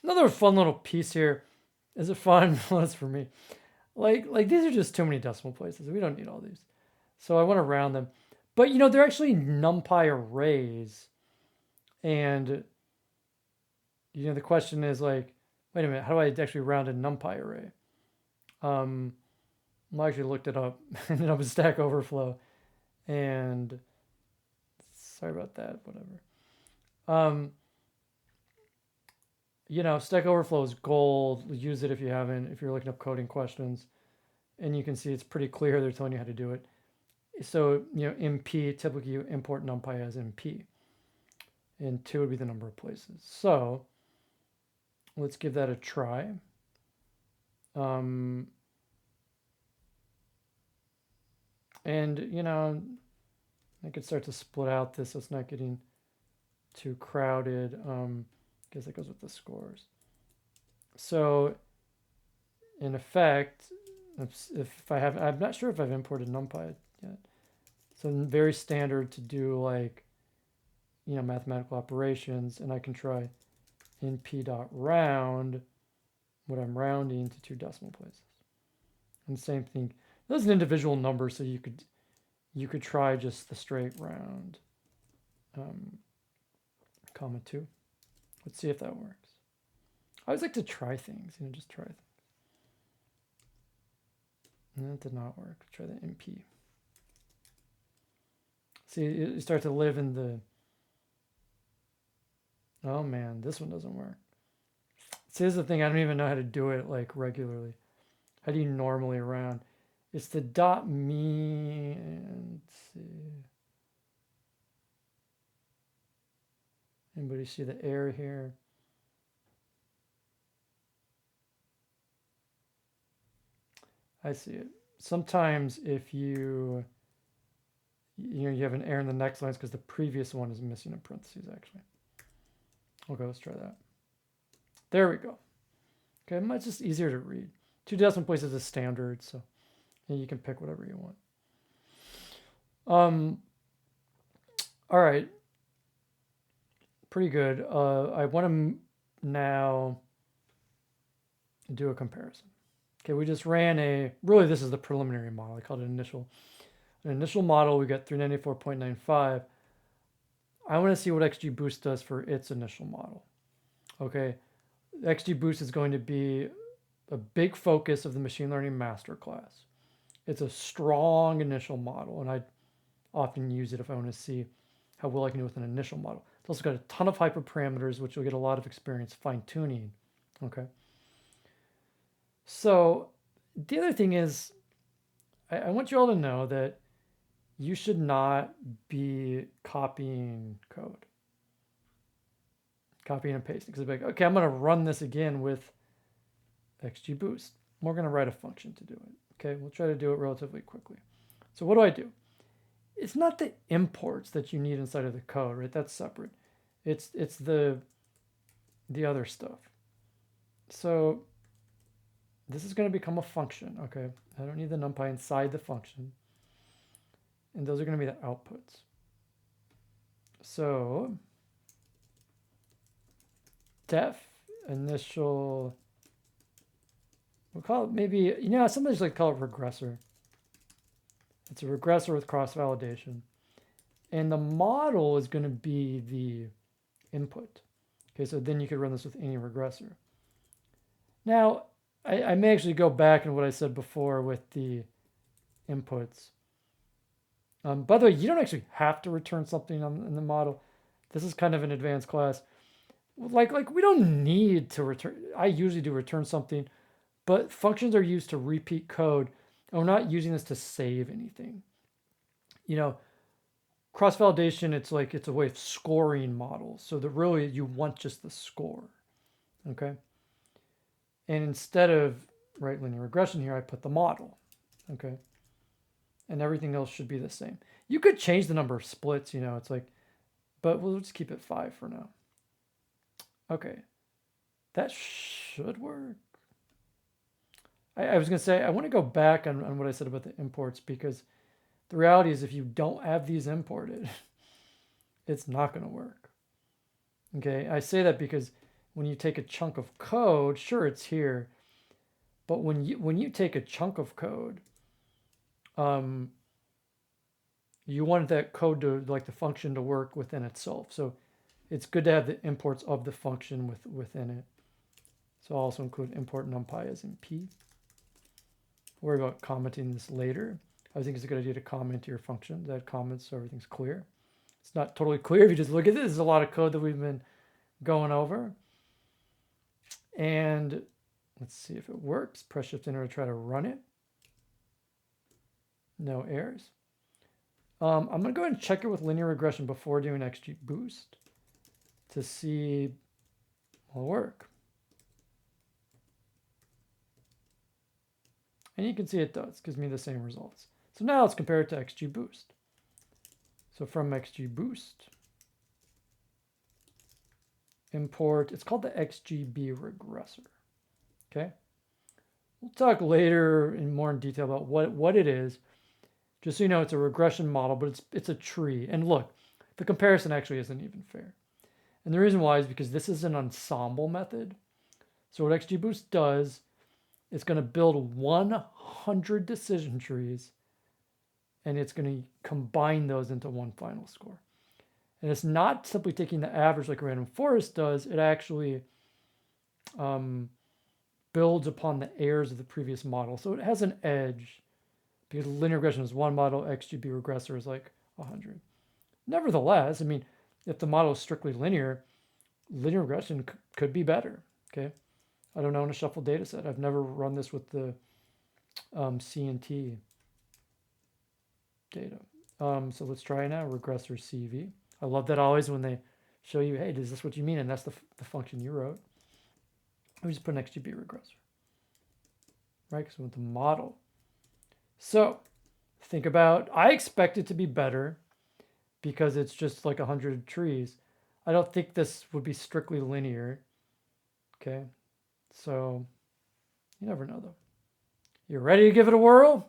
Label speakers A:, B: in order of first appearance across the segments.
A: Another fun little piece here. Is it fun? Well, that's for me. Like these are just too many decimal places. We don't need all these. So I want to round them. But you know, they're actually NumPy arrays. And you know, the question is like, wait a minute, how do I actually round a NumPy array? I actually looked it up. Ended up with Stack Overflow. And sorry about that, whatever. You know, Stack Overflow is gold. Use it if you haven't, if you're looking up coding questions. And you can see it's pretty clear. They're telling you how to do it. So, you know, MP, typically you import NumPy as MP. And 2 would be the number of places. So let's give that a try. And, you know, I could start to split out this so it's not getting too crowded. I guess that goes with the scores. So in effect, if I have, I'm not sure if I've imported NumPy yet. So very standard to do like, you know, mathematical operations, and I can try np.round what I'm rounding to 2 decimal places. And same thing. That's an individual number, so you could try just the straight round, comma 2. Let's see if that works. I always like to try things, you know, just try things. And that did not work. Try the NP. See, you start to live in the, oh man, this one doesn't work. See, this is the thing, I don't even know how to do it like regularly. How do you normally round? It's the dot me, and let's see. Anybody see the error here? I see it. Sometimes if you have an error in the next line, it's because the previous one is missing in parentheses, actually. Okay, let's try that. There we go. Okay, it's just easier to read. 2 decimal places is standard, so you can pick whatever you want. All right. Pretty good. I want to now do a comparison. Okay, we just ran really this is the preliminary model. I called it initial. An initial model, we got 394.95. I want to see what XGBoost does for its initial model. Okay, XGBoost is going to be a big focus of the machine learning masterclass. It's a strong initial model, and I often use it if I want to see how well I can do with an initial model. It's also got a ton of hyperparameters, which you'll get a lot of experience fine-tuning. Okay. So the other thing is, I want you all to know that you should not be copying code. Copying and pasting. Because it's like, okay, I'm going to run this again with XGBoost. We're going to write a function to do it. Okay, we'll try to do it relatively quickly. So what do? It's not the imports that you need inside of the code, right? That's separate. It's the other stuff. So this is going to become a function, okay? I don't need the NumPy inside the function. And those are going to be the outputs. So def initial, we'll call it maybe, you know, sometimes like call it regressor. It's a regressor with cross-validation. And the model is going to be the input. Okay, so then you could run this with any regressor. Now, I may actually go back on what I said before with the inputs. By the way, you don't actually have to return something in the model. This is kind of an advanced class. Like we don't need to return. I usually do return something, but functions are used to repeat code. And we're not using this to save anything. You know, cross-validation, it's a way of scoring models. So that really you want just the score. Okay. And instead of linear regression here, I put the model. Okay. And everything else should be the same. You could change the number of splits, you know, it's like, but we'll just keep it 5 for now. Okay. That should work. I was going to say, I want to go back on what I said about the imports, because the reality is if you don't have these imported, it's not going to work. Okay. I say that because when you take a chunk of code, sure, it's here. But when you take a chunk of code, you want that code to, like the function to work within itself. So it's good to have the imports of the function within it. So I'll also include import numpy as in P. Worry about commenting this later. I think it's a good idea to comment your function, add comments so everything's clear. It's not totally clear if you just look at this. There's a lot of code that we've been going over. And let's see if it works. Press Shift Enter to try to run it. No errors. I'm going to go ahead and check it with linear regression before doing XGBoost to see will work. And you can see it does. Gives me the same results. So now let's compare it to XGBoost. So from XGBoost, import, it's called the XGBRegressor. Okay. We'll talk later more in detail about what it is. Just so you know, it's a regression model, but it's a tree. And look, the comparison actually isn't even fair. And the reason why is because this is an ensemble method. So what XGBoost does, it's going to build 100 decision trees, and it's going to combine those into one final score. And it's not simply taking the average like a random forest does. It actually builds upon the errors of the previous model. So it has an edge because linear regression is one model, XGBRegressor is like 100. Nevertheless, I mean, if the model is strictly linear regression could be better, okay? I don't own a shuffled data set. I've never run this with the CNT data. So let's try now, regressor CV. I love that always when they show you, hey, is this what you mean? And that's the function you wrote. We just put an XGBRegressor, right? Because we want the model. So think about, I expect it to be better because it's just like 100 trees. I don't think this would be strictly linear, okay? So you never know though. You ready to give it a whirl?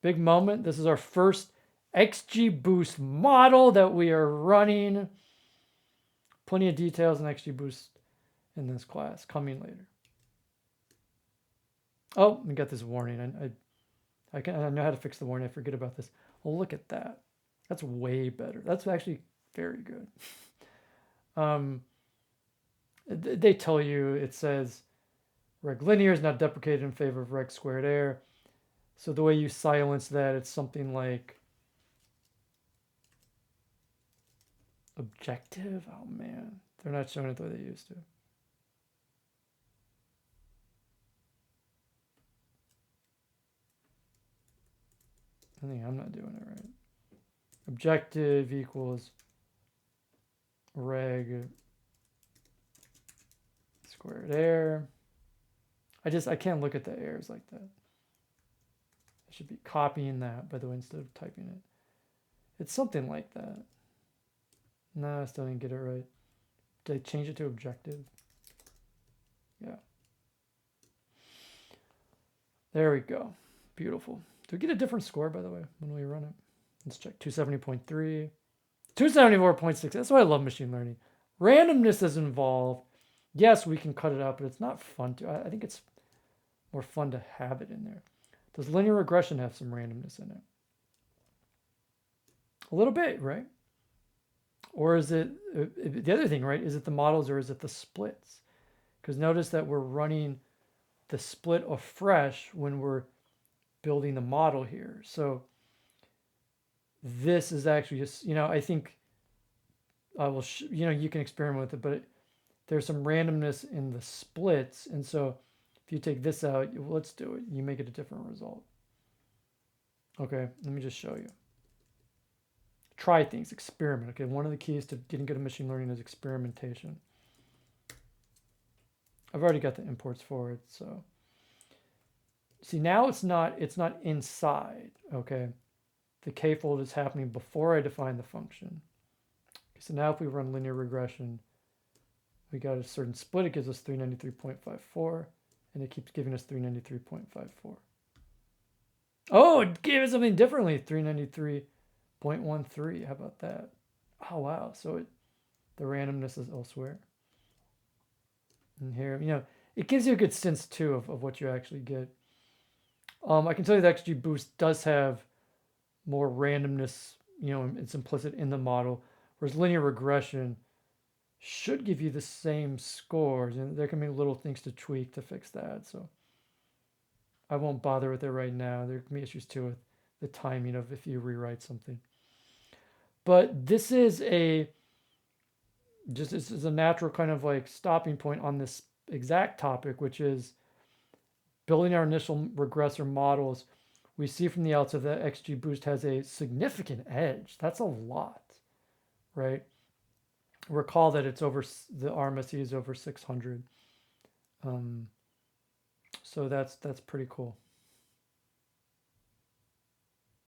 A: Big moment. This is our first XGBoost model that we are running. Plenty of details in XGBoost in this class coming later. Oh, we got this warning. I know how to fix the warning. I forget about this. Well, look at that. That's way better. That's actually very good. They tell you, it says reg linear is not deprecated in favor of reg squared error. So the way you silence that, it's something like objective. Oh man, they're not showing it the way they used to. I think I'm not doing it right. Objective equals reg squared error. I can't look at the errors like that. I should be copying that, by the way, instead of typing it. It's something like that. No, I still didn't get it right. Did I change it to objective? Yeah. There we go. Beautiful. Do we get a different score, by the way, when we run it? Let's check. 270.3. 274.6. That's why I love machine learning. Randomness is involved. Yes, we can cut it out, but it's not fun to. I think it's more fun to have it in there. Does linear regression have some randomness in it? A little bit, right? Or is it the other thing, right? Is it the models or is it the splits? Because notice that we're running the split afresh when we're building the model here. So this is actually just, I think I will, you can experiment with it, but there's some randomness in the splits. And so if you take this out, let's do it. You make it a different result. Okay, let me just show you. Try things, experiment. Okay, one of the keys to getting good at machine learning is experimentation. I've already got the imports for it, so. See, now it's not inside, okay? The k-fold is happening before I define the function. Okay, so now if we run linear regression, we got a certain split. It gives us 393.54, and it keeps giving us 393.54. Oh, it gave us something differently, 393.13. How about that? Oh, wow. So the randomness is elsewhere. And here, it gives you a good sense too of what you actually get. I can tell you the XG boost does have more randomness, it's implicit in the model, whereas linear regression should give you the same scores, and there can be little things to tweak to fix that. So I won't bother with it right now. There can be issues too with the timing of if you rewrite something. But this is a natural kind of like stopping point on this exact topic, which is building our initial regressor models. We see from the outset that XGBoost has a significant edge. That's a lot, right? Recall that it's over, the RMSE is over 600. So that's pretty cool.